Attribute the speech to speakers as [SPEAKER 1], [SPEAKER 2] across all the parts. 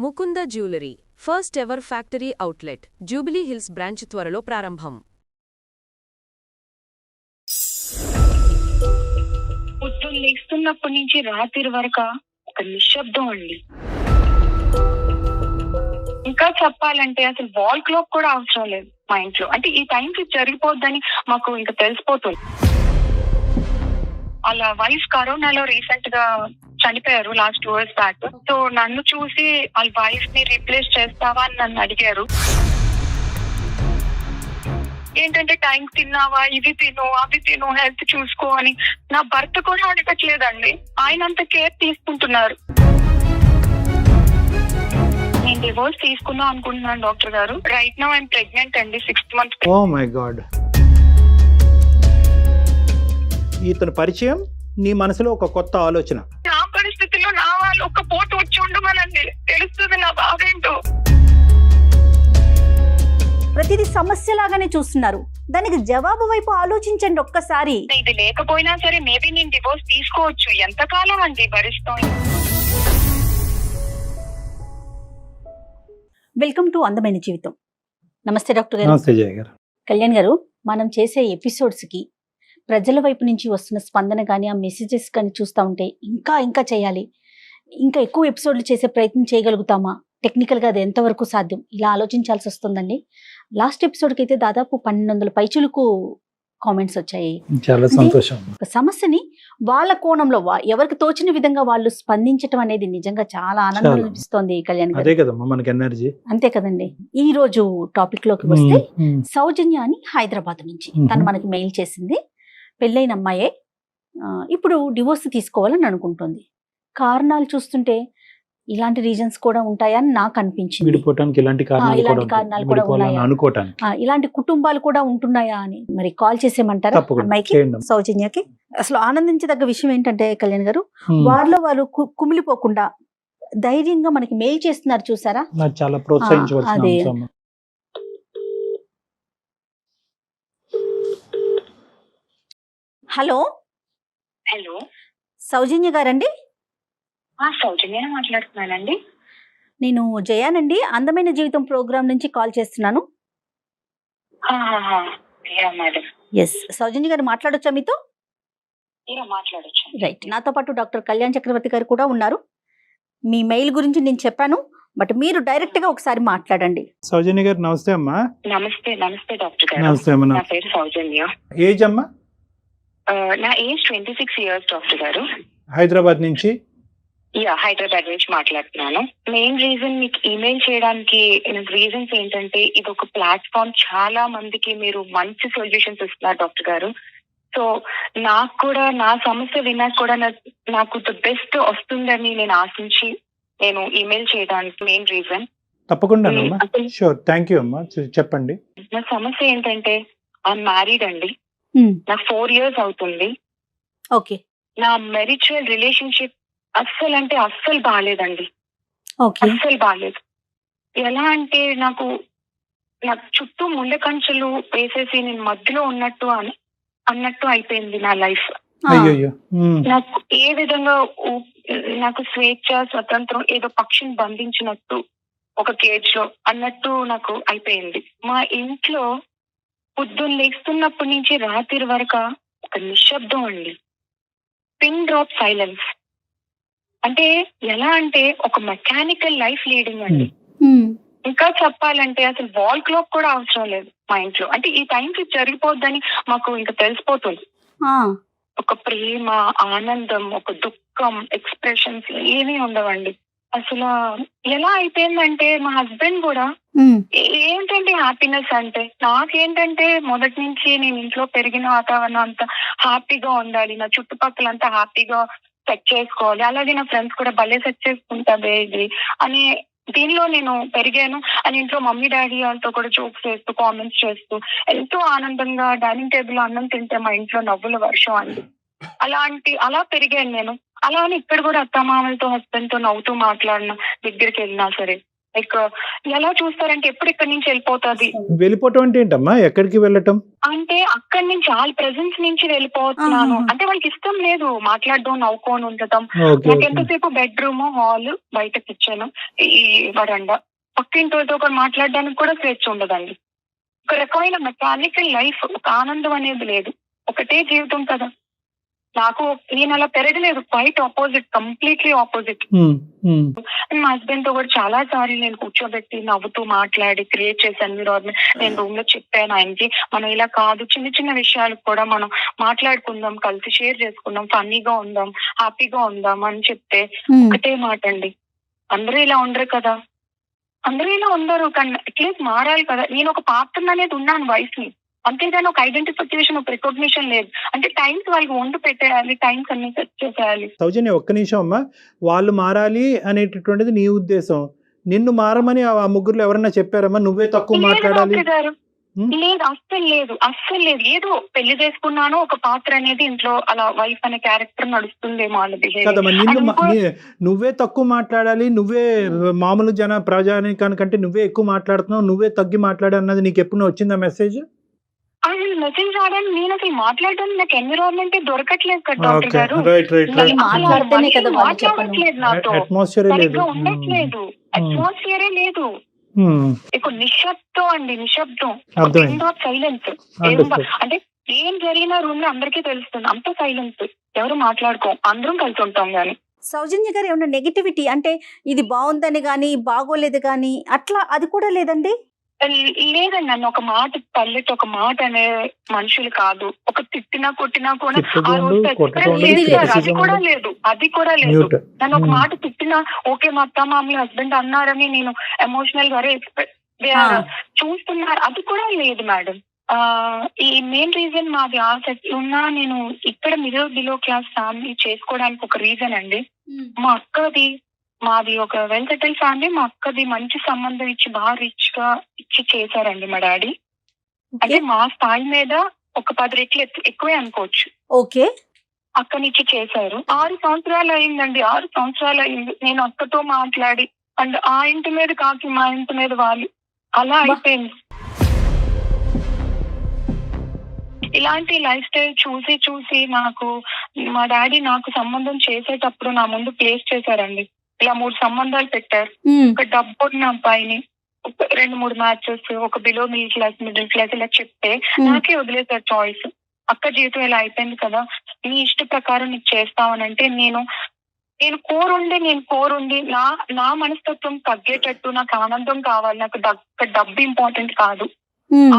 [SPEAKER 1] Mukunda jewellery first ever factory outlet jubilee hills branch త్వరలో ప్రారంభం.
[SPEAKER 2] పొద్దున్న లేస్తున్నప్పటి నుంచి రాత్రి వరకు ఒక నిశ్శబ్దం అండి. ఇంకా చెప్పాలంటే అసలు వాల్ క్లాక్ కూడా అవసరం లేదు మా ఇంట్లో. అంటే ఈ టైంకి జరిగిపోద్దని మాకు ఇంకా తెలిసిపోతుంది. వాళ్ళ వైఫ్ కరోనాలో రీసెంట్ గా చనిపోయారు లాస్ట్ 2 years బ్యాక్. సో నన్ను చూసి వాళ్ళ వైఫ్ ని రీప్లేస్ చేస్తావా అని నన్ను అడిగారు. ఏంటంటే టైం తిన్నావా, ఇది తిను, అవి తిను, హెల్త్ చూసుకో అని. నా భర్త కూడా అడగట్లేదండి, ఆయన అంత కేర్ తీసుకుంటున్నారు. నేను డివోర్స్ తీసుకుందాం అనుకుంటున్నాను డాక్టర్ గారు. రైట్ నౌ ఐఎమ్ ప్రెగ్నెంట్ అండి, 6th month.
[SPEAKER 3] Oh my God. ఇతని పరిచయం నీ మనసులో ఒక కొత్త ఆలోచన.
[SPEAKER 2] నా పరిస్థితిలో నా వాళ్ళు ఒక్క పోటు వచ్చి ఉండమనండి, తెలుస్తుంది నా బాధ ఏంటో.
[SPEAKER 4] ప్రతిదీ సమస్యలాగానే చూస్తున్నారు. దానికి జవాబు వైపు ఆలోచించండి ఒక్కసారి.
[SPEAKER 2] ఇది లేకపోయినా సరే మేబీ నేను డివోర్స్ తీసుకోవచ్చు. ఎంతకాలం అండి భరిస్తాం.
[SPEAKER 4] వెల్కమ్ టు అందమైన జీవితం. నమస్తే డాక్టర్ గారు.
[SPEAKER 3] నమస్తే జయ గారు.
[SPEAKER 4] కళ్యాణ్ గారు, మనం చేసే ఎపిసోడ్స్ కి ప్రజల వైపు నుంచి వస్తున్న స్పందన కానీ, ఆ మెసేజెస్ కానీ చూస్తూ ఉంటే ఇంకా చేయాలి, ఇంకా ఎక్కువ ఎపిసోడ్లు చేసే ప్రయత్నం చేయగలుగుతామా, టెక్నికల్గా అది ఎంతవరకు సాధ్యం, ఇలా ఆలోచించాల్సి వస్తుందండి. లాస్ట్ ఎపిసోడ్కి అయితే దాదాపు 1200 పైచులకు కామెంట్స్ వచ్చాయి.
[SPEAKER 3] చాలా సంతోషం.
[SPEAKER 4] ఒక సమస్యని వాళ్ళ కోణంలో ఎవరికి తోచిన విధంగా వాళ్ళు స్పందించడం అనేది నిజంగా చాలా ఆనందం అనిపిస్తోంది కళ్యాణ్ గారు.
[SPEAKER 3] అదే కదమ్మా మనకి ఎనర్జీ.
[SPEAKER 4] అంతే కదండి. ఈ రోజు టాపిక్ లోకి వస్తే సౌజన్య అని హైదరాబాద్ నుంచి తను మనకి మెయిల్ చేసింది. పెళ్ళైన అమ్మాయే, ఇప్పుడు డివోర్స్ తీసుకోవాలని అనుకుంటుంది. కారణాలు చూస్తుంటే ఇలాంటి రీజన్స్ కూడా ఉంటాయని నాకు అనిపించింది. ఇలాంటి కారణాలు కూడా ఉన్నాయా, ఇలాంటి కుటుంబాలు కూడా ఉంటున్నాయా అని. మరి కాల్ చేసేయమంటారా అమ్మాయికి, సౌజన్యకి? అసలు ఆనందించదగ్గ విషయం ఏంటంటే కళ్యాణ్ గారు, వారిలో వాళ్ళు కుమిలిపోకుండా ధైర్యంగా మనకి మెయిల్ చేస్తున్నారు చూసారా,
[SPEAKER 3] చాలా ప్రోత్సహించవలసిన
[SPEAKER 4] అదే. హలో
[SPEAKER 2] హలో,
[SPEAKER 4] సౌజన్య గారండి?
[SPEAKER 2] సౌజన్య మాట్లాడుతున్నానండి.
[SPEAKER 4] నేను జయానండి, అందమైన జీవితం ప్రోగ్రామ్ నుంచి కాల్ చేస్తున్నాను. ఎస్, సౌజన్య గారు మాట్లాడొచ్చా మీతో?
[SPEAKER 2] మాట్లాడొచ్చు.
[SPEAKER 4] రైట్, నాతో పాటు డాక్టర్ కళ్యాణ్ చక్రవర్తి గారు కూడా ఉన్నారు. మీ మెయిల్ గురించి నేను చెప్పాను, బట్ మీరు డైరెక్ట్ గా ఒకసారి మాట్లాడండి.
[SPEAKER 3] సౌజన్య గారు నమస్తే అమ్మా.
[SPEAKER 2] నమస్తే నమస్తే డాక్టర్ గారు.
[SPEAKER 3] నమస్తే అమ్మా.
[SPEAKER 2] నా పేరు సౌజన్య.
[SPEAKER 3] ఏజ్ అమ్మా?
[SPEAKER 2] నా ఏజ్ 26 years డాక్టర్ గారు.
[SPEAKER 3] హైదరాబాద్ నుంచి?
[SPEAKER 2] హైదరాబాద్ నుంచి మాట్లాడుతున్నాను. మెయిన్ రీజన్ మీకు ఈమెయిల్ చేయడానికి రీజన్స్ ఏంటంటే, ఇది ఒక ప్లాట్ఫామ్, చాలా మందికి మీరు మంచి సొల్యూషన్స్ ఇస్తున్నారు డాక్టర్ గారు. సో నాకు కూడా నా సమస్య విన్నాక కూడా నాకు ద బెస్ట్ వస్తుందని నేను ఆశించి నేను ఈమెయిల్ చేయడానికి మెయిన్ రీజన్.
[SPEAKER 3] తప్పకుండా షూర్, థ్యాంక్ యూ అమ్మా. చెప్పండి.
[SPEAKER 2] నా సమస్య ఏంటంటే, ఐఎమ్ మ్యారీడ్ అండి. నాకు 4 years అవుతుంది.
[SPEAKER 4] ఓకే.
[SPEAKER 2] నా మెరిచువల్ రిలేషన్షిప్ అస్సలు బాగాలేదండి. అస్సలు బాగాలేదు. ఎలా అంటే నాకు చుట్టూ ముండకంచెలు వేసేసి నేను మధ్యలో అన్నట్టు అయిపోయింది నా లైఫ్. నాకు ఏ విధంగా నాకు స్వేచ్ఛ, స్వతంత్రం ఏదో పక్షిని బంధించినట్టు ఒక కేజ్ లో అన్నట్టు నాకు అయిపోయింది. మా ఇంట్లో పొద్దున్న లేస్తున్నప్పటి నుంచి రాత్రి వరకు ఒక నిశ్శబ్దం అండి. Pin drop silence. అంటే ఎలా అంటే ఒక మెకానికల్ లైఫ్ లీడింగ్ అండి. ఇంకా చెప్పాలంటే అసలు వాల్ క్లాక్ కూడా అవసరం లేదు మా ఇంట్లో. అంటే ఈ టైంకి జరిగిపోద్దని మాకు ఇంకా తెలిసిపోతుంది. ఒక ప్రేమ, ఆనందం, ఒక దుఃఖం, ఎక్స్ప్రెషన్స్ ఏమీ ఉండవండి. అసలు ఎలా అయిపోయిందంటే, మా హస్బెండ్ కూడా ఏంటంటే హ్యాపీనెస్ అంటే, నాకేంటంటే మొదటి నుంచి నేను ఇంట్లో పెరిగిన వాతావరణం అంతా హ్యాపీగా ఉండాలి, నా చుట్టుపక్కల అంతా హ్యాపీగా సెట్ చేసుకోవాలి, అలాగే నా ఫ్రెండ్స్ కూడా భలే సెట్ చేసుకుంటారు ఇది అని దీనిలో నేను పెరిగాను. అని ఇంట్లో మమ్మీ డాడీ వాళ్ళతో కూడా జోక్స్ చేస్తూ, కామెంట్స్ చేస్తూ ఎంతో ఆనందంగా డైనింగ్ టేబుల్ లో అన్నం తింటే మా ఇంట్లో నవ్వుల వర్షం అండి. అలా పెరిగాను నేను. అలా అని ఇక్కడ కూడా అత్తమామలతో, హస్బెండ్ తో నవ్వుతూ మాట్లాడిన, దగ్గరికి వెళ్ళినా సరే లైక్ ఎలా చూస్తారంటే ఎప్పుడు ఇక్కడి నుంచి వెళ్ళిపోతుంది
[SPEAKER 3] వెళ్ళిపోవటం అంటే ఏంటమ్మా? ఎక్కడికి వెళ్ళటం?
[SPEAKER 2] అంటే అక్కడి నుంచి వాళ్ళ ప్రెసెన్స్ నుంచి వెళ్ళిపోతున్నాను.
[SPEAKER 4] ఆహాహా.
[SPEAKER 2] అంటే వాళ్ళకి ఇష్టం లేదు మాట్లాడడం, నవ్వుకొని ఉండటం.
[SPEAKER 3] ఓకే
[SPEAKER 2] నాకు
[SPEAKER 3] ఓకే.
[SPEAKER 2] ఎంతసేపు బెడ్రూమ్, హాల్, బయట కిచెన్, ఈ వరండా, పక్కింటితో ఒకరు మాట్లాడడానికి కూడా స్వేచ్ఛ ఉండదండి. ఒక రకమైన మెకానికల్ లైఫ్, ఒక ఆనందం అనేది లేదు. ఒకటే జీవితం కదా. నాకు నేను అలా పెరగలేదు, క్వైట్ ఆపోజిట్, కంప్లీట్లీ ఆపోజిట్. మా హస్బెండ్ తో కూడా చాలా సార్లు నేను కూర్చోబెట్టి నవ్వుతూ మాట్లాడి క్రియేట్ చేసే ఎన్విరాన్మెంట్ నేను రూమ్ లో చెప్పాను ఆయనకి, మనం ఇలా కాదు, చిన్న చిన్న విషయాలు కూడా మనం మాట్లాడుకుందాం, కలిసి షేర్ చేసుకుందాం, ఫన్నీగా ఉందాం, హ్యాపీగా ఉందాం అని చెప్తే ఒకటే మాట అండి, అందరూ ఇలా ఉండరు కదా, అందరూ ఇలా ఉండరు కానీ అట్లీస్ట్ మారాలి కదా. నేను ఒక పాత్ర అనేది ఉన్నాను వైఫ్ ని, అంతేగాని ఒక ఐడెంటిఫికేషన్, ఒక రికగ్నిషన్ లేదు. అంటే టైమ్స్ వాళ్ళకి వండు పెట్టేయాలి, టైమ్స్ అన్ని సెట్ చేసేయాలి.
[SPEAKER 3] సౌజన్య ఒక్క నిమిషం అమ్మా. వాళ్ళు మారాలి అనేటటువంటిది నీ ఉద్దేశం. నిన్ను మారమని ఆ ముగ్గురులో ఎవరన్నా చెప్పారమ్మా? నువ్వే తక్కువ
[SPEAKER 2] లేదు
[SPEAKER 3] మాట్లాడాలి?
[SPEAKER 2] డాక్టర్ గారు, లేదు, అస్సలు లేదు, అస్సలు లేదు. ఏదో పెళ్లి చేసుకున్నాను, ఒక పాత్ర అనేది ఇంట్లో అలా వైఫ్ అనే క్యారెక్టర్ నడుస్తుందేమో వాళ్ళ
[SPEAKER 3] కదమ్మా.
[SPEAKER 2] బిహేవియర్.
[SPEAKER 3] నువ్వే తక్కువ మాట్లాడాలి, నువ్వే మామూలు ప్రజానికానికంటే నువ్వే ఎక్కువ మాట్లాడుతున్నావు, నువ్వే తగ్గి మాట్లాడు అన్నది నీకు ఎప్పుడు వచ్చిందా మెసేజ్?
[SPEAKER 2] అసలు మెసేజ్ రావడానికి నేను అసలు మాట్లాడడానికి నాకు ఎన్విరాన్మెంట్ దొరకట్లేదు కదా డాక్టర్ గారు.
[SPEAKER 4] మరి మాట్లాడితేనే కదా వాళ్ళు చెప్పను.
[SPEAKER 2] మాట్లాడట్లేదు నాతో,
[SPEAKER 3] అట్మాస్ఫియరే లేదు.
[SPEAKER 2] సరిగ్గా ఉండట్లేదు, అట్మాస్ఫియరే లేదు. ఇప్పుడు నిశ్శబ్దం అండి, నిశ్శబ్దం, సైలెన్స్. అంటే ఏం జరిగినా రూమ్ లో అందరికీ తెలుస్తుంది, అంత సైలెన్స్, ఎవరు మాట్లాడుకో, అందరం కలిసి ఉంటాం గానీ.
[SPEAKER 4] సౌజన్య గారు ఏమన్నా నెగిటివిటీ అంటే ఇది బాగుందని కానీ బాగోలేదు కానీ అట్లా అది కూడా లేదండి?
[SPEAKER 2] లేదండి, నన్ను ఒక మాట తల్లితో ఒక మాట అనే మనుషులు కాదు. ఒక తిట్టినా కొట్టినా కూడా ఆ రోజు అది కూడా లేదు, అది కూడా లేదు. నన్ను ఒక మాట తిట్టినా ఓకే, మా అత్త మామూలు హస్బెండ్ అన్నారని నేను ఎమోషనల్ గా చూస్తున్నారు, అది కూడా లేదు మేడం. ఈ మెయిన్ రీజన్ మాది ఆసక్తి ఉన్నా నేను ఇక్కడ బిలో క్లాస్ ఫ్యామిలీ చేసుకోవడానికి ఒక రీజన్ అండి. మా అక్కది, మాది ఒక వెల్ సెటిల్ ఫ్యామిలీ. మా అక్కది మంచి సంబంధం ఇచ్చి బాగా రిచ్ గా ఇచ్చి చేశారండి మా డాడీ. అంటే మా స్థాయి మీద ఒక 10 రెట్లు ఎక్కువే అనుకోవచ్చు.
[SPEAKER 4] ఓకే.
[SPEAKER 2] అక్కనిచ్చి చేశారు. 6 సంవత్సరాలు అయిందండి, 6 సంవత్సరాలు అయింది నేను అక్కతో మాట్లాడి. అండ్ ఆ ఇంటి మీద కాకి మా ఇంటి మీద వాళ్ళు, అలా అయిపోయింది. ఇలాంటి లైఫ్ స్టైల్ చూసి చూసి నాకు మా డాడీ నాకు సంబంధం చేసేటప్పుడు నా ముందు ప్లేస్ చేశారండి. ఇలా 3 సంబంధాలు పెట్టారు. ఒక డబ్బు ఉన్న అబ్బాయిని, 2-3 మ్యాచెస్, ఒక బిలో మిడిల్ క్లాస్ ఇలా చెప్తే నాకే వదిలేసారు చాయిస్. అక్క జీవితం ఇలా అయిపోయింది కదా, నీ ఇష్ట ప్రకారం నీకు చేస్తామనంటే నేను కోరుండి నా మనస్తత్వం తగ్గేటట్టు నాకు ఆనందం కావాలి, నాకు డబ్బు ఇంపార్టెంట్ కాదు,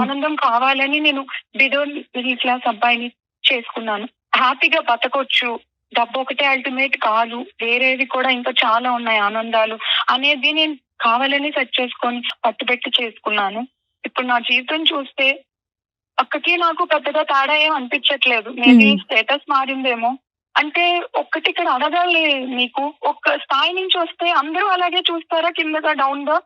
[SPEAKER 2] ఆనందం కావాలని నేను బిలో మిడిల్ క్లాస్ అబ్బాయిని చేసుకున్నాను. హ్యాపీగా బతకొచ్చు, డబ్బు ఒకటే అల్టిమేట్ కాదు, వేరేవి కూడా ఇంకా చాలా ఉన్నాయి ఆనందాలు అనేది నేను కావాలని సెట్ చేసుకొని పట్టుబెట్టి చేసుకున్నాను. ఇప్పుడు నా జీవితం చూస్తే అక్కకి నాకు పెద్దగా తేడా ఏం అనిపించట్లేదు. మేబీ స్టేటస్ మారిందేమో. అంటే ఒక్కటి ఇక్కడ అడగాలి, మీకు ఒక స్థాయి నుంచి వస్తే అందరూ అలాగే చూస్తారా, కిందగా డౌన్ గా?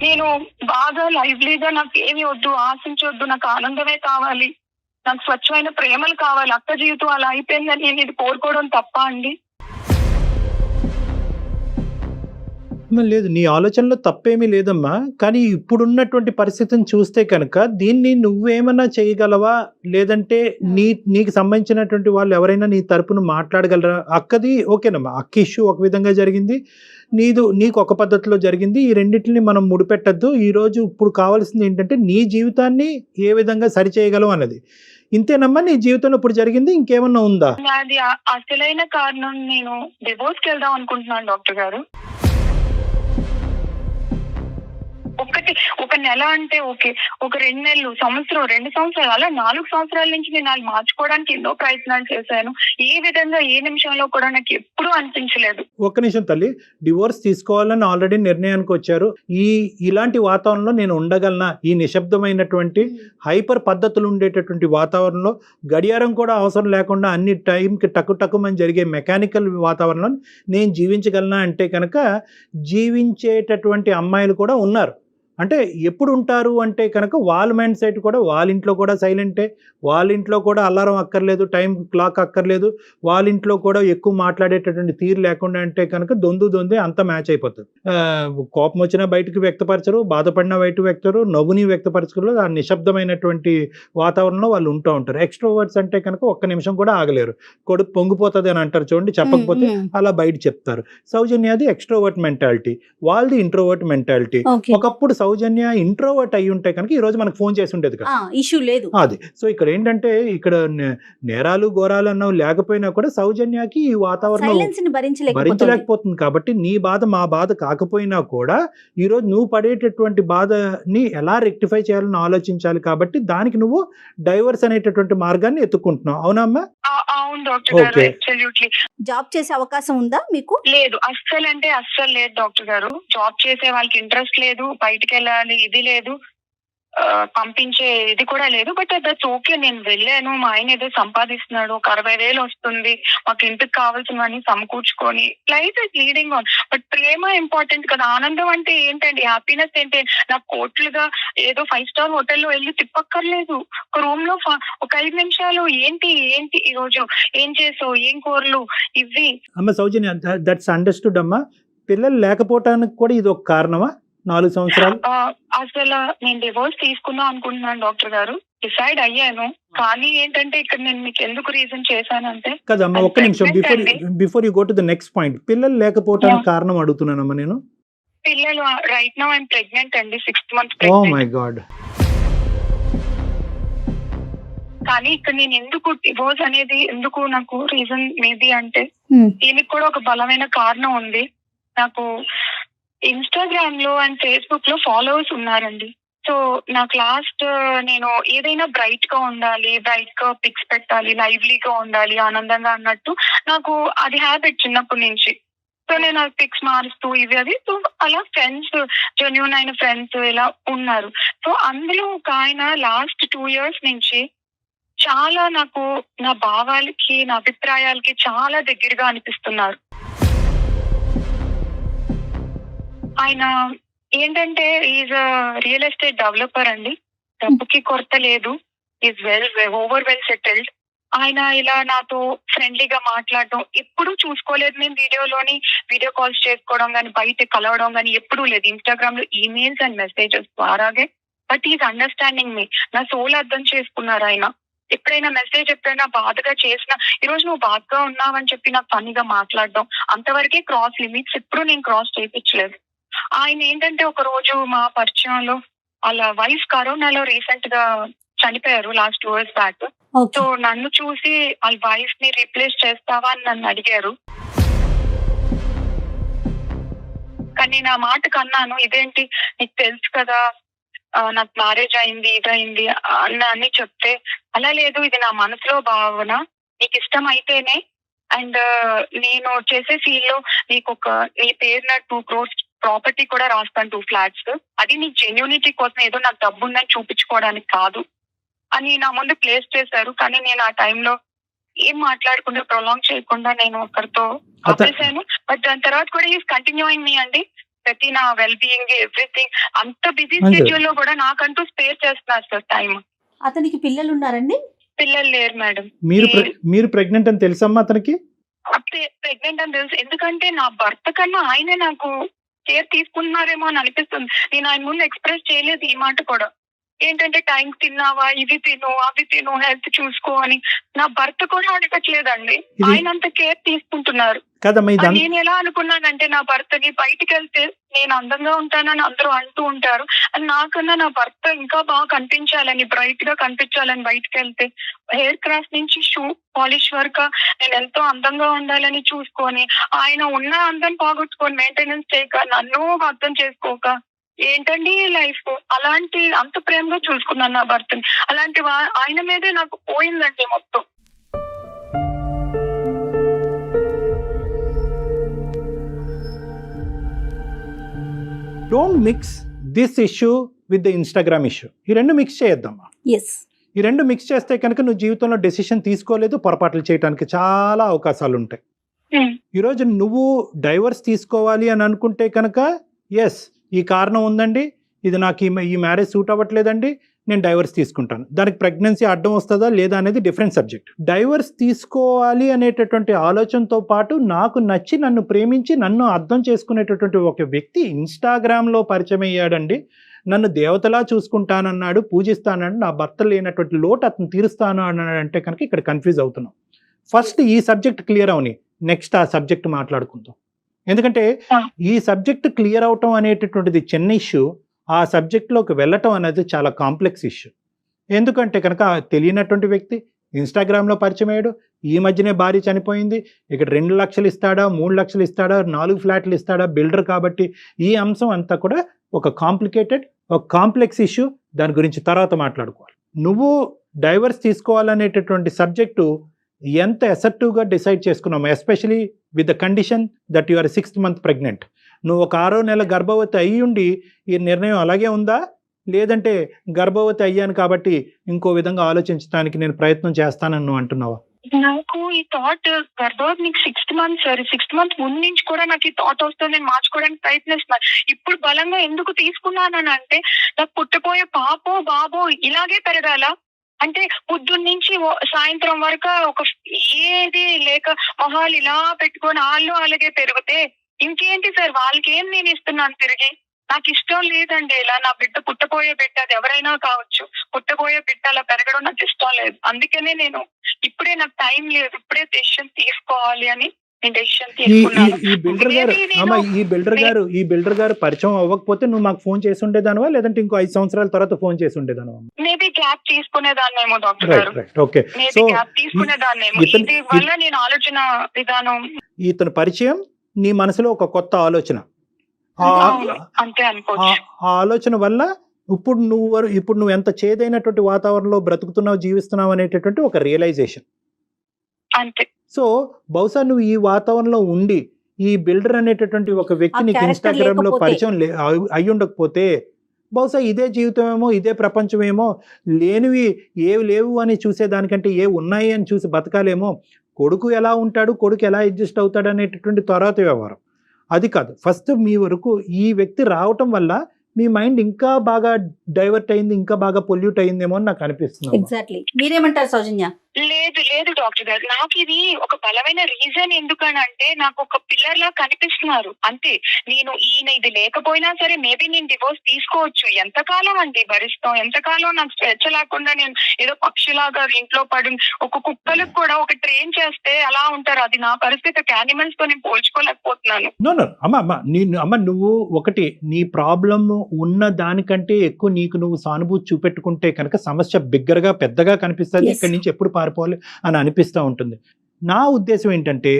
[SPEAKER 2] నేను బాగా లైవ్లీగా నాకు ఏమి వద్దు, ఆశించొద్దు, నాకు ఆనందమే కావాలి, నాకు స్వచ్ఛమైన ప్రేమలు కావాలి, అక్క జీవితం అలా అయిపోయిందని నేను ఇది కోరుకోవడం తప్ప అండి?
[SPEAKER 3] లేదు, నీ ఆలోచనలో తప్పేమీ లేదమ్మా. కానీ ఇప్పుడున్నటువంటి పరిస్థితిని చూస్తే కనుక దీన్ని నువ్వేమన్నా చేయగలవా, లేదంటే నీకు సంబంధించినటువంటి వాళ్ళు ఎవరైనా నీ తరపున మాట్లాడగలరా? అక్కది ఓకేనమ్మా, అక్క ఇష్యూ ఒక విధంగా జరిగింది, నీకు ఒక పద్ధతిలో జరిగింది. ఈ రెండింటిని మనం ముడిపెట్టద్దు. ఈరోజు ఇప్పుడు కావాల్సింది ఏంటంటే నీ జీవితాన్ని ఏ విధంగా సరిచేయగలవు అన్నది. ఇంతేనమ్మా నీ జీవితంలో ఇప్పుడు జరిగింది, ఇంకేమన్నా ఉందా?
[SPEAKER 2] అది అసలైన కారణం, నేను డివోర్స్కి వెళ్దాం అనుకుంటున్నాను డాక్టర్ గారు. ఒక నెల అంటే ఓకే, ఒక 2 నెలలు, సంవత్సరం, 2 సంవత్సరాలు, అలా 4 సంవత్సరాల నుంచి నేను అది మార్చుకోవడానికి ఎన్నో ప్రయత్నాలు చేశాను. ఏ విధంగా ఏ నిమిషంలో కూడా నాకు ఎప్పుడూ అనిపించలేదు.
[SPEAKER 3] ఒక్క నిమిషం తల్లి, డివోర్స్ తీసుకోవాలని ఆల్రెడీ నిర్ణయానికి వచ్చారు. ఇలాంటి వాతావరణంలో నేను ఉండగలనా? ఈ నిశ్శబ్దమైనటువంటి హైపర్ పద్ధతులు ఉండేటటువంటి వాతావరణంలో, గడియారం కూడా అవసరం లేకుండా అన్ని టైంకి టక్కుమని జరిగే మెకానికల్ వాతావరణంలో నేను జీవించగలనా అంటే కనుక జీవించేటటువంటి అమ్మాయిలు కూడా ఉన్నారు. అంటే ఎప్పుడు ఉంటారు అంటే కనుక వాళ్ళ మైండ్ సెట్ కూడా వాళ్ళ ఇంట్లో కూడా సైలెంటే, వాళ్ళ ఇంట్లో కూడా అలారం అక్కర్లేదు, టైం క్లాక్ అక్కర్లేదు, వాళ్ళ ఇంట్లో కూడా ఎక్కువ మాట్లాడేటటువంటి తీరు లేకుండా అంటే కనుక దొందే అంతా మ్యాచ్ అయిపోతుంది. కోపం వచ్చినా బయటకు వ్యక్తపరచరు, బాధపడినా బయటకు వ్యక్తరు, నవ్వుని వ్యక్తపరచరు, ఆ నిశ్శబ్దమైనటువంటి వాతావరణంలో వాళ్ళు ఉంటూ ఉంటారు. ఎక్స్ట్రోవర్ట్స్ అంటే కనుక ఒక్క నిమిషం కూడా ఆగలేరు. కొడుకు పొంగిపోతుంది అని అంటారు చూడండి, చెప్పకపోతే అలా బయట చెప్తారు. సౌజన్యది ఎక్స్ట్రోవర్ట్ మెంటాలిటీ, వాళ్ళది ఇంట్రోవర్ట్ మెంటాలిటీ. ఒకప్పుడు సౌజన్య ఇంట్రోవర్ట్ అయి ఉంటే కనుక ఈ రోజు మనకు ఫోన్ చేసి ఉండేది కదా,
[SPEAKER 4] ఇష్యూ లేదు.
[SPEAKER 3] అది. సో ఇక్కడ ఏంటంటే ఇక్కడ నేరాలు ఘోరాలు అన్నవి లేకపోయినా కూడా సౌజన్యకి ఈ వాతావరణం భరించలేకపోతుంది. కాబట్టి నీ బాధ మా బాధ కాకపోయినా కూడా ఈ రోజు నువ్వు పడేటటువంటి బాధని ఎలా రెక్టిఫై చేయాలని ఆలోచించాలి. కాబట్టి దానికి నువ్వు డైవర్స్ అనేటటువంటి మార్గాన్ని ఎత్తుకుంటున్నావు. అవునమ్మా?
[SPEAKER 2] అవును డాక్టర్ గారు, అబ్సల్యూట్లీ.
[SPEAKER 4] జాబ్ చేసే అవకాశం ఉందా మీకు?
[SPEAKER 2] లేదు, అస్సలు లేదు డాక్టర్ గారు. జాబ్ చేసే వాళ్ళకి ఇంట్రెస్ట్ లేదు, బయటికి వెళ్ళాలి ఇది లేదు, పంపించే ఇది కూడా లేదు. But that's okay. నేను వెళ్ళాను, మా ఆయన ఏదో సంపాదిస్తున్నాడు, ఒక 60,000 వస్తుంది, మాకు ఇంటికి కావాల్సినవన్నీ సమకూర్చుకొని life is leading on. But ప్రేమ ఇంపార్టెంట్ కదా. ఆనందం అంటే ఏంటండి, హ్యాపీనెస్ ఏంటి? నాకు కోట్లుగా ఏదో 5 స్టార్ హోటల్లో వెళ్ళి తిప్పక్కర్లేదు. ఒక రూమ్ లో ఒక 5 నిమిషాలు ఏంటి ఈ రోజు ఏం చేసావు, ఏం కూరలు, ఇవి.
[SPEAKER 3] అమ్మ సౌజన్య, దట్స్ అండర్స్టూడ్ అమ్మా. పిల్లలు లేకపోవటానికి కూడా ఇది ఒక కారణమా? 4 సంవత్సరాలు
[SPEAKER 2] అసలు నేను డివోర్స్ తీసుకుందాం అనుకుంటున్నాను డాక్టర్ గారు. డిసైడ్ అయ్యాను, కానీ ఏంటంటే ఇక్కడ నేను మీకు ఎందుకు రీజన్ చేశానంటే
[SPEAKER 3] కదమ్మా, ఒక్క నిమిషం before you go to the next point. పిల్లలు లేకపోవటానికి కారణం అడుగుతున్నానమ్మా నేను.
[SPEAKER 2] పిల్లలు రైట్ నౌ ఐఎమ్ ప్రెగ్నెంట్ అండి, 6th month
[SPEAKER 3] ఓ
[SPEAKER 2] ప్రెగ్నెంట్.
[SPEAKER 3] My God.
[SPEAKER 2] కానీ ఇక్కడ నేను ఎందుకు డివోర్స్ అనేది ఎందుకు నాకు రీజన్ మేబీ అంటే దీనికి కూడా ఒక బలమైన కారణం ఉంది. నాకు ఇన్స్టాగ్రామ్ లో అండ్ ఫేస్బుక్ లో ఫాలోవర్స్ ఉన్నారండి. సో నాకు లాస్ట్ నేను ఏదైనా బ్రైట్ గా ఉండాలి, బ్రైట్ గా పిక్స్ పెట్టాలి, లైవ్లీగా ఉండాలి, ఆనందంగా అన్నట్టు నాకు అది హ్యాబిట్ చిన్నప్పటి నుంచి. సో నేను ఆ పిక్స్ మారుస్తూ ఇవి అది. సో అలా ఫ్రెండ్స్, జెన్యూన్ అయిన ఫ్రెండ్స్ ఇలా ఉన్నారు. సో అందులో ఒక ఆయన లాస్ట్ 2 years నుంచి చాలా నాకు నా భావాలకి, నా అభిప్రాయాలకి చాలా దగ్గరగా అనిపిస్తున్నారు. ఆయన ఏంటంటే ఈజ్ రియల్ ఎస్టేట్ డెవలపర్ అండి, డబ్బుకి కొరత లేదు, ఈజ్ ఓవర్ వెల్ సెటిల్డ్. ఆయన ఇలా నాతో ఫ్రెండ్లీగా మాట్లాడడం ఎప్పుడూ చూసుకోలేదు. నేను వీడియో కాల్స్ చేసుకోవడం కానీ, బయట కలవడం కానీ ఎప్పుడూ లేదు. ఇన్స్టాగ్రామ్ లో ఈమెయిల్స్ అండ్ మెసేజెస్ ద్వారాగే. బట్ ఈజ్ అండర్స్టాండింగ్ మీ, నా సోల్ అర్థం చేసుకున్నారు ఆయన. ఎప్పుడైనా మెసేజ్ ఎప్పుడైనా బాధగా చేసినా, ఈ రోజు నువ్వు బాధగా ఉన్నావని చెప్పి నాకు ఫన్నీగా మాట్లాడడం, అంతవరకే క్రాస్ లిమిట్స్. ఎప్పుడు నేను క్రాస్ చేయించలేదు. ఆయన ఏంటంటే ఒక రోజు మా పరిచయంలో వాళ్ళ వైఫ్ కరోనాలో రీసెంట్ గా చనిపోయారు, లాస్ట్ 2 years బ్యాక్. సో నన్ను చూసి వాళ్ళ వైఫ్ ని రీప్లేస్ చేస్తావా అని నన్ను అడిగారు. కానీ నా మాటకు అన్నాను, ఇదేంటి నీకు తెలుసు కదా నాకు మ్యారేజ్ అయింది, ఇదైంది అని చెప్తే, అలా లేదు, ఇది నా మనసులో భావన, నీకు ఇష్టం అయితేనే అండ్ నేను చేసే ఫీల్ లో నీకు నీ పేరున 2 crores ప్రాపర్టీ కూడా రాస్తాను, 2 flats. అది నీ జెన్యూనిటీ కోసం, ఏదో నాకు డబ్బు ఉందని చూపించుకోవడానికి కాదు అని నా ముందు ప్లేస్ చేశారు. కానీ నేను ఆ టైంలో ఏం మాట్లాడకుండా, ప్రొలాంగ్ చేయకుండా నేను ఒకరితో ఆపేశాను. బట్ దాని తర్వాత కూడా ఈజ్ కంటిన్యూయింగ్ మీ అండి. ప్రతి నా వెల్ బీయింగ్ ఎవ్రీథింగ్, అంత బిజీ షెడ్యూల్ లో కూడా నాకంటూ స్పేర్ చేస్తున్నారు సార్ టైం.
[SPEAKER 4] అతనికి పిల్లలు ఉన్నారండి?
[SPEAKER 2] పిల్లలు లేరు మేడం.
[SPEAKER 3] మీరు ప్రెగ్నెంట్ అని తెలుసమ్మా అతనికి?
[SPEAKER 2] ప్రెగ్నెంట్ అని తెలుసు, ఎందుకంటే నా భర్త కన్నా ఆయనే నాకు కేర్ తీసుకుంటున్నారేమో అని అనిపిస్తుంది. నేను ఆయన ముందు ఎక్స్ప్రెస్ చేయలేదు ఈ మాట కూడా. ఏంటంటే టైం తిన్నావా, ఇవి తిను, అవి తిను, హెల్త్ చూసుకో అని నా భర్త కూడా అడగట్లేదండి. ఆయన అంత కేర్ తీసుకుంటున్నారు. నేను ఎలా అనుకున్నానంటే నా భర్తని బయటికి వెళ్తే నేను అందంగా ఉంటానని అందరూ అంటూ ఉంటారు, అని నాకన్నా నా భర్త ఇంకా బాగా కనిపించాలని, బ్రైట్ గా కనిపించాలని, బయటకు వెళ్తే హెయిర్ క్రాఫ్ట్ నుంచి షూ పాలిష్ వరకు నేను ఎంతో అందంగా ఉండాలని చూసుకొని, ఆయన ఉన్న అందం పోగొట్టుకొని మెయింటెనెన్స్ చేయక, నన్ను అర్థం చేసుకోక, ఏంటండి లైఫ్. అలాంటి అంత ప్రేమగా చూసుకున్నాను నా భర్తని. అలాంటి ఆయన మీదే నాకు పోయిందండి మొత్తం.
[SPEAKER 3] Don't mix this issue with the Instagram issue. ఈ రెండు మిక్స్ చేయొద్దమ్మా. ఈ రెండు మిక్స్ చేస్తే కనుక నువ్వు జీవితంలో డెసిషన్ తీసుకోలేదు, పొరపాట్లు చేయడానికి చాలా అవకాశాలు ఉంటాయి. ఈరోజు నువ్వు డైవర్స్ తీసుకోవాలి అని అనుకుంటే కనుక ఎస్, ఈ కారణం ఉందండి, ఇది నాకు ఈ మ్యారేజ్ సూట్ అవ్వట్లేదండి, నేను డైవర్స్ తీసుకుంటాను. దానికి ప్రెగ్నెన్సీ అడ్డం వస్తుందా లేదా అనేది డిఫరెంట్ సబ్జెక్ట్. డైవర్స్ తీసుకోవాలి అనేటటువంటి ఆలోచనతో పాటు నాకు నచ్చి నన్ను ప్రేమించి నన్ను అర్థం చేసుకునేటటువంటి ఒక వ్యక్తి ఇన్స్టాగ్రామ్లో పరిచయం అయ్యాడండి. నన్ను దేవతలా చూసుకుంటానన్నాడు, పూజిస్తానన్నాడు, నా భర్త లేనటువంటి లోటు అతను తీరుస్తాను అన్నాడు అంటే కనుక ఇక్కడ కన్ఫ్యూజ్ అవుతున్నాం. ఫస్ట్ ఈ సబ్జెక్ట్ క్లియర్ అవని, నెక్స్ట్ ఆ సబ్జెక్ట్ మాట్లాడుకుందాం. ఎందుకంటే ఈ సబ్జెక్ట్ క్లియర్ అవటం అనేటటువంటిది చిన్న ఇష్యూ, ఆ సబ్జెక్ట్లోకి వెళ్ళటం అనేది చాలా కాంప్లెక్స్ ఇష్యూ. ఎందుకంటే కనుక తెలియనటువంటి వ్యక్తి ఇన్స్టాగ్రామ్లో పరిచయం అయ్యాడు, ఈ మధ్యనే భార్య చనిపోయింది, ఇక్కడ 2 లక్షలు ఇస్తాడా, 3 లక్షలు ఇస్తాడా, 4 ఫ్లాట్లు ఇస్తాడా, బిల్డర్ కాబట్టి ఈ అంశం అంతా కూడా ఒక కాంప్లికేటెడ్, ఒక కాంప్లెక్స్ ఇష్యూ. దాని గురించి తర్వాత మాట్లాడుకోవాలి. నువ్వు డైవర్స్ తీసుకోవాలనేటటువంటి సబ్జెక్టు ఎంత అసర్టివ్గా డిసైడ్ చేసుకున్నాము, especially with the condition that you are 6th month pregnant. నువ్వు ఒక 6వ నెల గర్భవతి అయ్యి ఉండి ఈ నిర్ణయం అలాగే ఉందా, లేదంటే గర్భవతి అయ్యాను కాబట్టి ఇంకో విధంగా ఆలోచించడానికి నేను ప్రయత్నం చేస్తానని నువ్వు అంటున్నావా?
[SPEAKER 2] నాకు ఈ థాట్ గర్భవతి నీకు 6th month sir, 6th month ముందు నుంచి కూడా నాకు ఈ థాట్ వస్తుంది, నేను మార్చుకోవడానికి ప్రయత్నిస్తున్నాను. ఇప్పుడు బలంగా ఎందుకు తీసుకున్నానని అంటే నాకు పుట్టపోయే పాపో బాబో ఇలాగే పెరగాల అంటే పొద్దున్న నుంచి సాయంత్రం వరకు ఒక ఏది లేక మొహాలు ఇలా పెట్టుకొని వాళ్ళు అలాగే పెరిగితే ఇంకేంటి సార్, వాళ్ళకి ఏం నేను ఇస్తున్నాను తిరిగి? నాకు ఇష్టం లేదండి ఇలా నా బిడ్డ పుట్టబోయే బిడ్డ, అది ఎవరైనా కావచ్చు, పుట్టబోయే బిడ్డ అలా పెరగడం నాకు ఇష్టం లేదు. అందుకనే నేను ఇప్పుడే నాకు టైం లేదు, ఇప్పుడే డెసిషన్ తీసుకోవాలి అని నేను డెసిషన్ తీసుకున్నాను.
[SPEAKER 3] ఈ బిల్డర్ గారు పరిచయం అవ్వకపోతే నువ్వు మాకు ఫోన్ చేసి ఉండేదానివా, లేదంటే ఇంకో 5 సంవత్సరాల తర్వాత ఫోన్ చేసి ఉండేదానివా?
[SPEAKER 2] మేబీ గ్యాప్ తీసుకునేదాన్నేమో డాక్టర్ గారు,
[SPEAKER 3] ఓకే.
[SPEAKER 2] మేబీ గ్యాప్ తీసుకునేదాన్నేమో. ఇది వల్ల నేను ఆలోచన విధానం,
[SPEAKER 3] ఇతని పరిచయం నీ మనసులో ఒక కొత్త ఆలోచన,
[SPEAKER 2] అంతే అనుకోవచ్చు.
[SPEAKER 3] ఆ ఆలోచన వల్ల ఇప్పుడు నువ్వు ఎంత చేదైనటువంటి వాతావరణంలో బ్రతుకుతున్నావు, జీవిస్తున్నావు అనేటటువంటి ఒక రియలైజేషన్
[SPEAKER 2] అంతే.
[SPEAKER 3] సో బహుశా నువ్వు ఈ వాతావరణంలో ఉండి ఈ బిల్డర్ అనేటటువంటి ఒక వ్యక్తి నీకు ఇన్స్టాగ్రామ్ లో పరిచయం అయి ఉండకపోతే బహుశా ఇదే జీవితమేమో, ఇదే ప్రపంచమేమో, లేనివి ఏవి లేవు అని చూసేదానికంటే ఏ ఉన్నాయి అని చూసి బతకాలేమో. కొడుకు ఎలా ఉంటాడు, కొడుకు ఎలా అడ్జస్ట్ అవుతాడు అనేటటువంటి తర్వాత వ్యవహారం అది కాదు. ఫస్ట్ మీ వరకు ఈ వ్యక్తి రావటం వల్ల మీ మైండ్ ఇంకా బాగా డైవర్ట్ అయింది, ఇంకా బాగా పొల్యూట్ అయిందేమో అని నాకు అనిపిస్తుంది.
[SPEAKER 4] ఎగ్జాక్ట్లీ. మీరేమంటారు సౌజన్య?
[SPEAKER 2] లేదు డాక్టర్ గారు, నాకు ఇది ఒక బలమైన రీజన్. ఎందుకనంటే నాకు ఒక పిల్లర్ లా కనిపిస్తున్నారు అంతే. నేను ఈయన ఇది లేకపోయినా సరే మేబీ నేను డివోర్స్ తీసుకోవచ్చు. ఎంతకాలం అండి భరిస్తాం, ఎంతకాలం నాకు స్వేచ్ఛ లేకుండా నేను ఏదో పక్షిలాగా ఇంట్లో పడి, ఒక కుక్కలకు కూడా ఒక ట్రైన్ చేస్తే అలా ఉంటారు. అది నా పరిస్థితి, యానిమల్స్ తో నేను పోల్చుకోలేకపోతున్నాను.
[SPEAKER 3] అమ్మ నువ్వు ఒకటి నీ ప్రాబ్లం ఉన్న దానికంటే ఎక్కువ నీకు నువ్వు సానుభూతి చూపెట్టుకుంటే కనుక సమస్య బిగ్గరగా పెద్దగా కనిపిస్తుంది. ఇక్కడి నుంచి ఎప్పుడు పారిపోవాలి అని అనిపిస్తూ ఉంటుంది. నా ఉద్దేశం ఏంటంటే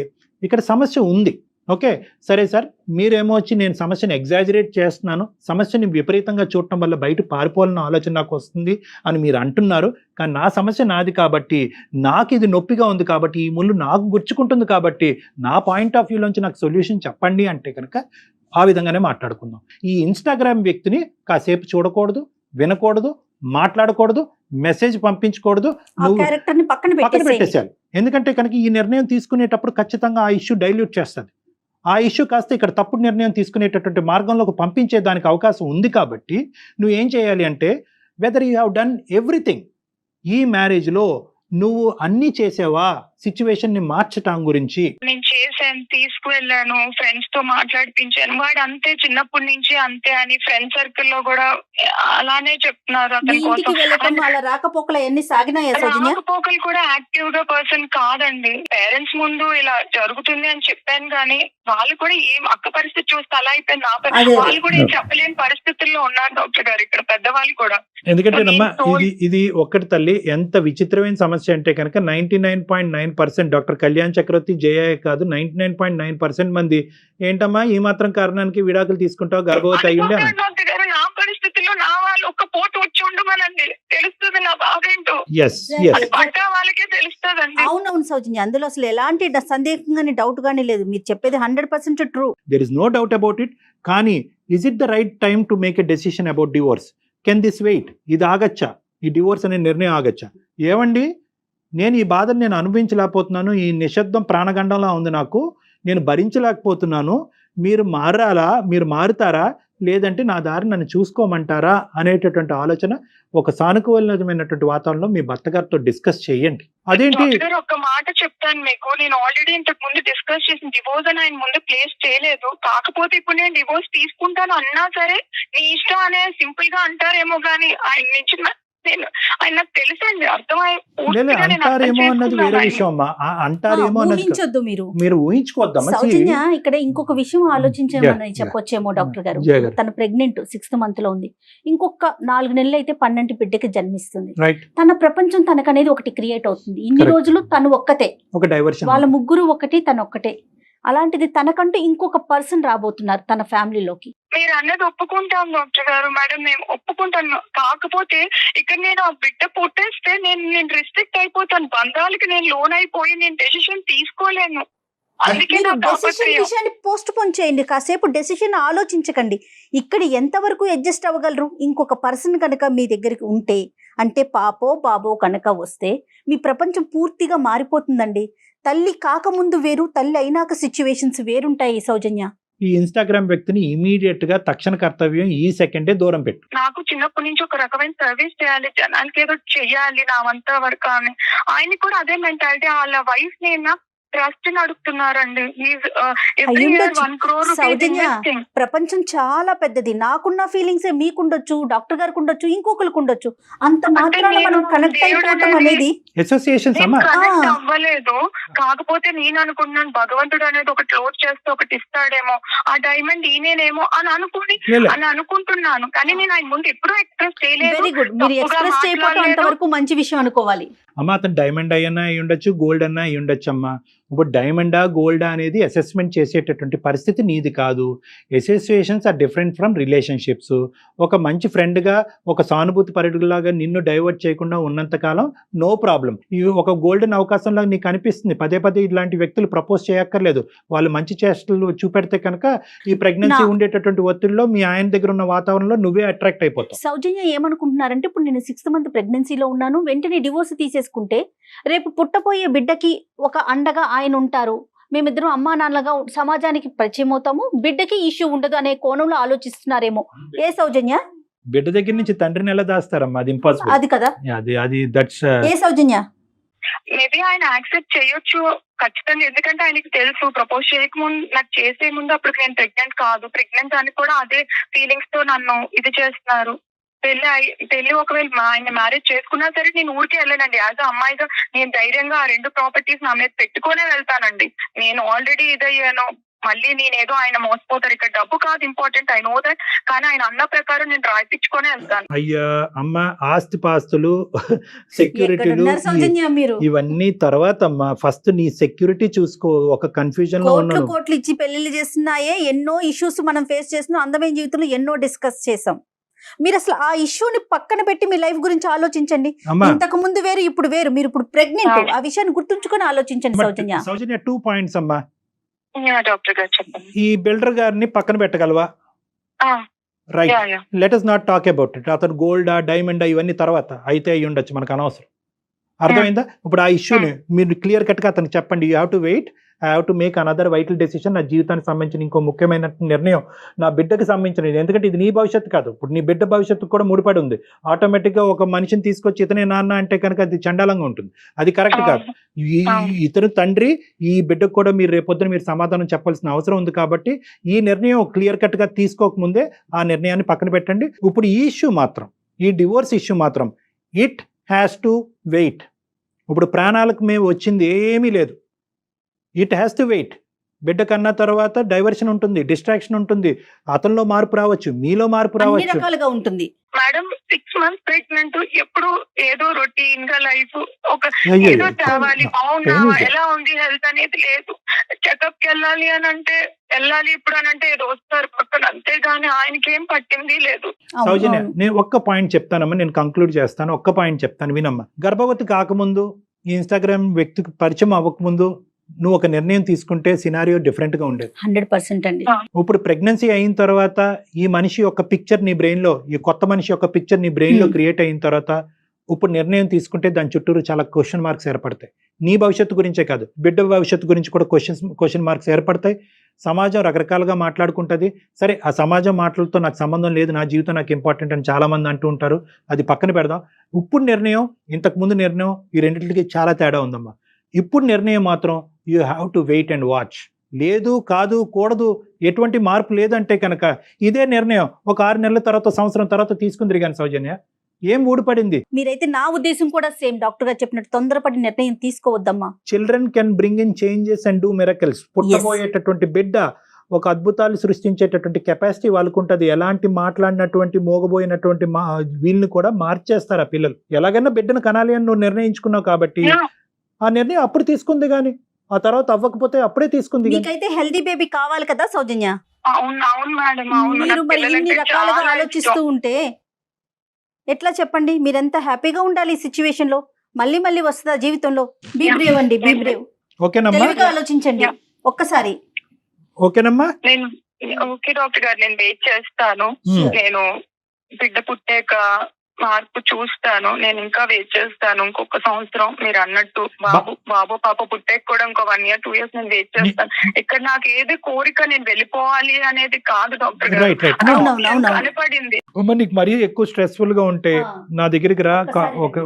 [SPEAKER 3] ఇక్కడ సమస్య ఉంది, ఓకే సరే సార్, మీరేమో వచ్చి నేను సమస్యను ఎగ్జాజరేట్ చేస్తున్నాను, సమస్యని విపరీతంగా చూడటం వల్ల బయట పారిపోవాలన్న ఆలోచన నాకు వస్తుంది అని మీరు అంటున్నారు. కానీ నా సమస్య నాది కాబట్టి, నాకు ఇది నొప్పిగా ఉంది కాబట్టి, ఈ ముళ్ళు నాకు గుచ్చుకుంటుంది కాబట్టి, నా పాయింట్ ఆఫ్ వ్యూలోంచి నాకు సొల్యూషన్ చెప్పండి అంటే కనుక ఆ విధంగానే మాట్లాడుకుందాం. ఈ ఇన్స్టాగ్రామ్ వ్యక్తిని కాసేపు చూడకూడదు, వినకూడదు, మాట్లాడకూడదు, మెసేజ్ పంపించకూడదు,
[SPEAKER 4] పక్కన
[SPEAKER 3] పెట్టేసేయాలి. ఎందుకంటే కనుక ఈ నిర్ణయం తీసుకునేటప్పుడు ఖచ్చితంగా ఆ ఇష్యూ డైల్యూట్ చేస్తుంది. ఆ ఇష్యూ కాస్త ఇక్కడ తప్పుడు నిర్ణయం తీసుకునేటటువంటి మార్గంలోకి పంపించే దానికి అవకాశం ఉంది. కాబట్టి నువ్వు ఏం చేయాలి అంటే, whether you have done everything, ఈ మ్యారేజ్లో నువ్వు అన్ని చేసావా సిచ్యువేషన్ ని మార్చటం గురించి?
[SPEAKER 2] నేను చేశాను, తీసుకువెళ్ళాను, ఫ్రెండ్స్ తో మాట్లాడిపించాను. వాడు అంతే, చిన్నప్పటి నుంచి అంతే అని ఫ్రెండ్ సర్కిల్ లో కూడా అలానే చెప్తున్నారు. రాకపోకలు కూడా యాక్టివ్ గా పర్సన్ కాదండి. పేరెంట్స్ ముందు ఇలా జరుగుతుంది అని చెప్పాను కానీ వాళ్ళు కూడా ఏం అక్క పరిస్థితి చూస్తే అలా అయిపోయింది. వాళ్ళు కూడా ఏం చెప్పలేని పరిస్థితుల్లో ఉన్నారు డాక్టర్ గారు ఇక్కడ పెద్దవాళ్ళు కూడా.
[SPEAKER 3] ఎందుకంటే ఇది ఒక్కటి తల్లి, ఎంత విచిత్రమైన సమస్య అంటే కనుక 99.9% డాక్టర్ కళ్యాణ్ చక్రవర్తి జయ కాదు, 99.9% మంది ఏంటమ్మా ఈ మాత్రం కారణానికి విడాకులు తీసుకుంటావు, గర్భవతి అయ్యుండే.
[SPEAKER 2] నా పరిస్థితుల్లో నా వాళ్ళు ఒక పోటు వచ్చి ఉండమనండి, తెలుస్తుంది నా బాధేంటో. వాళ్ళకే తెలుస్తుందండి.
[SPEAKER 4] అవునవును సౌజన్య, అందులో అసలు ఎలాంటి సందేహం గానీ డౌట్ గానీ లేదు. మీరు చెప్పేది 100% true.
[SPEAKER 3] There is no doubt about it. కానీ is it the right time to make a decision about divorce? Can this wait? ఇది ఆగచ్చా? ఈ డివోర్స్ అనే నిర్ణయం ఆగచ్చా? ఏమండి, నేను ఈ బాధను నేను అనుభవించలేకపోతున్నాను, ఈ నిశ్శబ్దం ప్రాణగండంలా ఉంది నాకు, నేను భరించలేకపోతున్నాను, మీరు మారాలా, మీరు మారుతారా, లేదంటే నా దారి నన్ను చూసుకోమంటారా అనేటటువంటి ఆలోచన ఒక సానుకూలమైనటువంటి వాతావరణంలో మీ భర్త గారితో డిస్కస్ చేయండి. అదేంటి
[SPEAKER 2] డాక్టర్ గారు ఒక మాట చెప్తాను మీకు, నేను ఆల్రెడీ ఇంతకు ముందు డిస్కస్ చేసిన డివోర్స్ అని ఆయన ముందు ప్లేస్ చేయలేదు. కాకపోతే ఇప్పుడు నేను డివోర్స్ తీసుకుంటాను అన్నా సరే నీ ఇష్టం అనే సింపుల్ గా అంటారేమో గానీ ఆయన నుంచి ఆయన నాకు తెలుసండి,
[SPEAKER 3] అంటారేమో అన్నది వేరే విషయం అమ్మా. అంటారేమో అన్నది
[SPEAKER 4] ఊహించొద్దు మీరు
[SPEAKER 3] ఊహించుకోవద్దమ్మా.
[SPEAKER 4] సౌజన్య ఇక్కడ ఇంకొక విషయం ఆలోచించామని చెప్పొచ్చేమో డాక్టర్ గారు. తన ప్రెగ్నెంట్ 6th month లో ఉంది. ఇంకొక 4 నెలలు అయితే 12 బిడ్డకి జన్మిస్తుంది. తన ప్రపంచం తనకనేది ఒకటి క్రియేట్ అవుతుంది. ఇన్ని రోజులు తను ఒక్కతే,
[SPEAKER 3] ఒక డైవర్షన్,
[SPEAKER 4] వాళ్ళ ముగ్గురు ఒకటి, తను ఒక్కటే. అలాంటిది తనకంటూ ఇంకొక పర్సన్ రాబోతున్నారు తన ఫ్యామిలీలోకి.
[SPEAKER 2] మీరు అన్నది ఒప్పుకుంటాం డాక్టర్ గారు, మేడం మేము ఒప్పుకుంటాను. కాకపోతే ఇక్కడ నేను ఆ బిడ్డ పుట్టేస్తే నేను రిస్ట్రిక్ట్ అయిపోతాను, బంధాలకి నేను లోన్ అయిపోయి నేను డెసిషన్ తీసుకోలేను. అందుకే
[SPEAKER 4] విషయాన్ని పోస్ట్ పోన్ చేయండి, కాసేపు డెసిషన్ ఆలోచించకండి. ఇక్కడ ఎంతవరకు అడ్జస్ట్ అవ్వగలరు? ఇంకొక పర్సన్ కనుక మీ దగ్గరికి ఉంటే, అంటే పాపో బాబో కనుక వస్తే మీ ప్రపంచం పూర్తిగా మారిపోతుందండి. తల్లి కాకముందు వేరు, తల్లి అయినాక సిచ్యువేషన్స్ వేరుంటాయి సౌజన్య.
[SPEAKER 3] ఈ ఇన్స్టాగ్రామ్ వ్యక్తిని ఇమీడియట్ గా తక్షణ కర్తవ్యం ఈ సెకండే దూరం పెట్టు.
[SPEAKER 2] నాకు చిన్నప్పటి నుంచి ఒక రకమైన సర్వీస్ చేయాలి, జనానికి ఏదో చెయ్యాలి నా వంత వరకు అని. ఆయన కూడా అదే మెంటాలిటీ. వాళ్ళ వైఫ్ నేను ట్రస్ట్ నడుపుతున్నారండి.
[SPEAKER 4] ప్రపంచం చాలా పెద్దది. నాకున్న ఫీలింగ్స్ మీకుండొచ్చు, డాక్టర్ గారికి ఉండొచ్చు, ఇంకొకరికి ఉండొచ్చు. అంత మాత్రాన మనం కనెక్ట్ అయిపోవడం అనేది
[SPEAKER 2] కనెక్ట్ అవ్వలేదు. కాకపోతే నేను అనుకుంటున్నాను భగవంతుడు అనేది ఒకటి లోడ్ చేస్తే ఒకటి ఇస్తాడేమో, ఆ డైమండ్ ఈయనేమో అని అనుకుంటున్నాను. కానీ నేను ఆయన ముందు ఎప్పుడూ ఎక్స్ప్రెస్ చేయలేదు.
[SPEAKER 4] వెరీ గుడ్, మీరు ఎక్స్ప్రెస్ చేయకపోవడం అంతవరకు మంచి విషయం అనుకోవాలి.
[SPEAKER 3] అమ్మ అతను డైమండ్ అయ్యన్నా అయి ఉండొచ్చు, గోల్డ్ అన్నా అయి ఉండొచ్చు అమ్మా. ఇప్పుడు డైమండా గోల్డా అనేది అసెస్మెంట్ చేసేటటువంటి పరిస్థితి నీది కాదు. Associations are different from relationships. ఒక మంచి ఫ్రెండ్గా, ఒక సానుభూతి పరుడులాగా నిన్ను డైవర్ట్ చేయకుండా ఉన్నంతకాలం నో ప్రాబ్లం. ఇవి ఒక గోల్డెన్ అవకాశంలో నీకు అనిపిస్తుంది. పదే పదే ఇలాంటి వ్యక్తులు ప్రపోజ్ చేయక్కర్లేదు. వాళ్ళు మంచి చేష్టలు చూపెడితే కనుక ఈ ప్రెగ్నెన్సీ ఉండేటటువంటి ఒత్తిడిలో మీ ఆయన దగ్గర ఉన్న వాతావరణంలో నువ్వే అట్రాక్ట్ అయిపోతావు.
[SPEAKER 4] సౌజన్య ఏమనుకుంటున్నారంటే, ఇప్పుడు నేను 6th month ప్రెగ్నెన్సీలో ఉన్నాను, వెంటనే డివోర్స్ తీసేసుకుంటే రేపు పుట్టపోయే బిడ్డకి ఒక అండగా ఆయన ఉంటారు, మేమిద్దరం అమ్మా నాన్నలుగా సమాజానికి పరిచయం అవుతాము, బిడ్డకి ఇష్యూ ఉండదు అనే కోణంలో ఆలోచిస్తున్నారేమో. ఏ సౌజన్య?
[SPEAKER 3] బిడ్డ దగ్గర నుంచి తండ్రిని ఎలా దాస్తారమ్మా? అది ఇంపాసిబుల్.
[SPEAKER 4] అది కదా,
[SPEAKER 3] అది దట్స్.
[SPEAKER 4] A Soujanya?
[SPEAKER 2] మేబీ ఆయన యాక్సెప్ట్ చేయొచ్చు ఖచ్చితంగా, ఎందుకంటే ఆయనకి తెలుసు ప్రపోజ్ చేయకముందు, నాకు చేసే ముందు అప్పుడు నేను ప్రెగ్నెంట్ కాదు, ప్రెగ్నెంట్ అని కూడా అదే ఫీలింగ్స్ తో నన్ను ఇది చేస్తున్నారు. పెళ్లి ఒకవేళ ఆయన మ్యారేజ్ చేసుకున్నా సరే నేను ఊరికే వెళ్ళానండి. యాజ్ అమ్మాయిగా నేను ధైర్యంగా ఆ 2 ప్రాపర్టీస్ నా మీద పెట్టుకునే వెళ్తానండి. నేను ఆల్రెడీ ఇదయ్యాను, మళ్ళీ నేనేదో ఆయన మోసపోతారు, ఇక్కడ డబ్బు కాదు ఇంపార్టెంట్, ఐ నో దట్. కానీ ఆయన అన్న ప్రకారం నేను రాయిపించుకునే వెళ్తాను.
[SPEAKER 3] అయ్యా అమ్మ, ఆస్తి పాస్తులు, సెక్యూరిటీలు ఇవన్నీ తర్వాత అమ్మా. ఫస్ట్ నీ సెక్యూరిటీ చూసుకో. ఒక కన్ఫ్యూజన్ లో ఉన్నాను.
[SPEAKER 4] కోట్లు ఇచ్చి పెళ్లిళ్ళు చేస్తున్నాయే, ఎన్నో ఇష్యూస్ మనం ఫేస్ చేస్తున్నాం. అందమైన జీవితంలో ఎన్నో డిస్కస్ చేసాం. మీరు అసలు ఆ ఇష్యూని పక్కన పెట్టి మీ లైఫ్ గురించి ఆలోచించండి. ఇంతకు ముందు వేరు, ఇప్పుడు వేరు. మీరు ఇప్పుడు ప్రెగ్నెంట్, ఆ విషయాన్ని గుర్తుంచుకొని ఆలోచించండి సౌజన్య.
[SPEAKER 3] సౌజన్య 2 points అమ్మా.
[SPEAKER 2] డాక్టర్ గారు చెప్పండి.
[SPEAKER 3] ఈ బిల్డర్ గారిని పక్కన పెట్టగలవా? Right, let us not talk about it. అతను గోల్డా డైమండా ఇవన్నీ తర్వాత అయితే అయ్యి ఉండొచ్చు, మనకు అనవసరం. అర్థమైందా? ఇప్పుడు ఆ ఇష్యూని మీరు క్లియర్ కట్ గా అతనికి చెప్పండి. You have to wait, I have to make another vital decision. నా జీవితానికి సంబంధించిన ఇంకో ముఖ్యమైన నిర్ణయం, నా బిడ్డకి సంబంధించిన. ఎందుకంటే ఇది నీ భవిష్యత్తు కాదు, ఇప్పుడు నీ బిడ్డ భవిష్యత్తు కూడా ముడిపడి ఉంది. ఆటోమేటిక్గా ఒక మనిషిని తీసుకొచ్చి ఇతనే నాన్న అంటే కనుక అది చండాలంగా ఉంటుంది, అది కరెక్ట్ కాదు. ఇతను తండ్రి, ఈ బిడ్డకు కూడా మీరు రేపొద్దున మీరు సమాధానం చెప్పాల్సిన అవసరం ఉంది. కాబట్టి ఈ నిర్ణయం క్లియర్ కట్ గా తీసుకోకముందే ఆ నిర్ణయాన్ని పక్కన పెట్టండి. ఇప్పుడు ఈ ఇష్యూ మాత్రం, ఈ డివోర్స్ ఇష్యూ మాత్రం ఇట్ హ్యాస్ టు వెయిట్. ఇప్పుడు ప్రాణాలకు మేము వచ్చింది ఏమీ లేదు. It has to wait. బిడ్డ కన్నా తర్వాత డైవర్షన్ ఉంటుంది, డిస్ట్రాక్షన్ ఉంటుంది, అతనిలో మార్పు రావచ్చు, మీలో మార్పు రావచ్చు,
[SPEAKER 4] రకాలుగా ఉంటుంది.
[SPEAKER 2] మేడం 6 months ప్రెగ్నెంట్, ఎప్పుడు ఏదో రొటీన్ గా లైఫ్, ఒక ఏదో తేవాలి, బాగున్నావా, ఎలా ఉంది హెల్త్ అనేది లేదు. చెకప్ కి వెళ్ళాలి అని అంటే వెళ్ళాలి, ఇప్పుడు అని అంటే ఏదో వస్తారు పక్కన, అంతేగాని ఆయనకి ఏం పట్టింది లేదు.
[SPEAKER 3] సౌజన్య, నేను ఒక్క పాయింట్ చెప్తానమ్మా, నేను కంక్లూడ్ చేస్తాను. ఒక్క పాయింట్ చెప్తాను వినమ్మా. గర్భవతి కాకముందు, ఈ ఇన్స్టాగ్రామ్ వ్యక్తికి పరిచయం అవ్వకముందు నువ్వు ఒక నిర్ణయం తీసుకుంటే సినారియో డిఫరెంట్ గా ఉండేది.
[SPEAKER 4] 100% అండి.
[SPEAKER 3] ఇప్పుడు ప్రెగ్నెన్సీ అయిన తర్వాత ఈ మనిషి యొక్క పిక్చర్ నీ బ్రెయిన్ లో, ఈ కొత్త మనిషి యొక్క పిక్చర్ నీ బ్రెయిన్ లో క్రియేట్ అయిన తర్వాత ఇప్పుడు నిర్ణయం తీసుకుంటే దాని చుట్టూరు చాలా క్వశ్చన్ మార్క్స్ ఏర్పడతాయి. నీ భవిష్యత్తు గురించే కాదు, బిడ్డ భవిష్యత్తు గురించి కూడా క్వశ్చన్ మార్క్స్ ఏర్పడతాయి. సమాజం రకరకాలుగా మాట్లాడుకుంటుంది. సరే, ఆ సమాజం మాటలతో నాకు సంబంధం లేదు, నా జీవితం నాకు ఇంపార్టెంట్ అని చాలామంది అంటూ ఉంటారు. అది పక్కన పెడదాం. ఇప్పుడు నిర్ణయం, ఇంతకుముందు నిర్ణయం, ఈ రెండింటికి చాలా తేడా ఉందమ్మా. ఇప్పుడు నిర్ణయం మాత్రం you have to wait and watch. లేదు, కాదు, కూడదు, ఎటువంటి మార్పు లేదంటే కనుక ఇదే నిర్ణయం ఒక 6 నెలల తర్వాత, సంవత్సరం తర్వాత తీసుకుంది కానీ సౌజన్య, ఏం ఊడిపడింది?
[SPEAKER 4] మీరైతే నా ఉద్దేశం కూడా సేమ్ డాక్టర్ గారు చెప్పినట్టు తొందరపడి నిర్ణయం తీసుకోవద్దమ్మా.
[SPEAKER 3] Children can bring in changes and do miracles. పుట్టబోయేటటువంటి బిడ్డ ఒక అద్భుతాలు సృష్టించేటటువంటి కెపాసిటీ వాళ్ళకు ఉంటుంది. ఎలాంటి మాట్లాడినటువంటి మోగబోయినటువంటి వీళ్ళని కూడా మార్చేస్తారు ఆ పిల్లలు. ఎలాగైనా బిడ్డను కనాలి అని నువ్వు నిర్ణయించుకున్నావు కాబట్టి ఆ నిర్ణయం అప్పుడు తీసుకుంది కానీ ఆ తర్వాత అవ్వకపోతే అప్పుడే తీసుకుంది.
[SPEAKER 4] మీకైతే హెల్దీ బేబీ కావాలి కదా సౌజన్య?
[SPEAKER 2] అవును అవును మేడం, అవును.
[SPEAKER 4] మీరు మరి ఇన్ని రకాలుగా ఆలోచిస్తూ ఉంటే ఎట్లా చెప్పండి? మీరెంత హ్యాపీగా ఉండాలి ఈ సిచ్యువేషన్ లో. మళ్ళీ మళ్ళీ వస్తుందా జీవితంలో? బీ బ్రేవ్ అండి, బీ బ్రేవ్.
[SPEAKER 3] ఓకేనమ్మా,
[SPEAKER 4] తెలివిగా ఆలోచించండి ఒక్కసారి.
[SPEAKER 3] ఓకేనమ్మా.
[SPEAKER 2] నేను ఓకే డాక్టర్ గారు, నేను వెయిట్ చేస్తాను. నేను బిడ్డ పుట్టాక మార్పు చూస్తాను. నేను ఇంకా వెయిట్ చేస్తాను ఇంకొక సంవత్సరం. మీరు అన్నట్టు బాబు పాప పుట్టాక కూడా ఇంకో 1 year 2 years నేను వెయిట్ చేస్తాను. ఇక్కడ నాకు ఏది కోరిక నేను వెళ్ళిపోవాలి అనేది కాదు డాక్టర్ గారు, కనపడింది.
[SPEAKER 3] నీకు మరీ ఎక్కువ స్ట్రెస్ఫుల్ గా ఉంటే నా దగ్గరికి రా,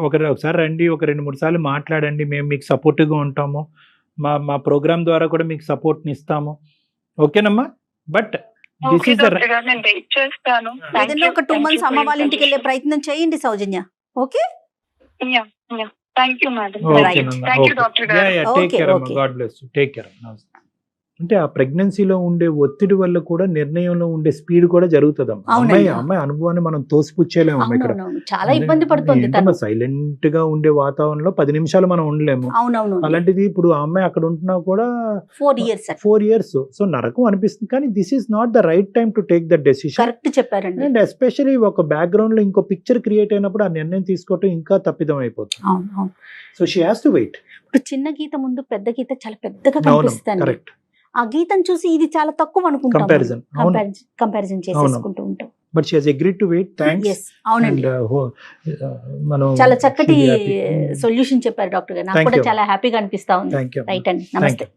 [SPEAKER 3] ఒకసారి రండి, ఒక 2-3 సార్లు మాట్లాడండి. మేము మీకు సపోర్టివ్ గా ఉంటాము. మా ప్రోగ్రామ్ ద్వారా కూడా మీకు సపోర్ట్ ని ఇస్తాము. ఓకేనమ్మా? బట్
[SPEAKER 2] నేను వెయిట్ చేస్తాను.
[SPEAKER 4] ఏదైనా ఒక 2 months అమ్మ వాళ్ళ ఇంటికి వెళ్ళే ప్రయత్నం చేయండి Soujanya. Okay,
[SPEAKER 2] thank you madam.
[SPEAKER 3] Take care అమ్మా. God bless you. Take care. అంటే ఆ ప్రెగ్నెన్సీలో ఉండే ఒత్తిడి వల్ల కూడా నిర్ణయంలో ఉండే స్పీడ్ కూడా జరుగుతుంది. అమ్మాయి అనుభవాన్ని మనం తోసిపుచ్చేలేము. ఇక్కడ
[SPEAKER 4] చాలా ఇబ్బంది పడుతుంది.
[SPEAKER 3] సైలెంట్ గా ఉండే వాతావరణంలో 10 నిమిషాలు మనం ఉండలేము. అలాంటిది ఇప్పుడు ఆ అమ్మాయి అక్కడ ఉంటున్నా కూడా 4 years. సో నరకం అనిపిస్తుంది. కానీ this is not the right time to take that decision.
[SPEAKER 4] Correct చెప్పారండి.
[SPEAKER 3] అండ్ ఎస్పెషల్లీ ఒక బ్యాక్గ్రౌండ్ లో ఇంకో పిక్చర్ క్రియేట్ అయినప్పుడు ఆ నిర్ణయం తీసుకోవటం ఇంకా తప్పిదం అయిపోతుంది. So she has to wait.
[SPEAKER 4] ఇప్పుడు చిన్న గీత ముందు పెద్ద గీత చాలా పెద్దగా కనిపిస్తుంది.
[SPEAKER 3] కరెక్ట్.
[SPEAKER 4] ఆ గీతం చూసి ఇది చాలా తక్కువ అనుకుంటాం, కంపారిజన్ చేసేసుకుంటూ ఉంటాం.
[SPEAKER 3] But she has agreed to wait. Thanks.
[SPEAKER 4] అవునండి,
[SPEAKER 3] మనం
[SPEAKER 4] చాలా చక్కటి సొల్యూషన్ చెప్పారు డాక్టర్ గారు. నాకు కూడా చాలా హ్యాపీగా అనిపిస్తా ఉంది. రైట్ అండి, నమస్తే.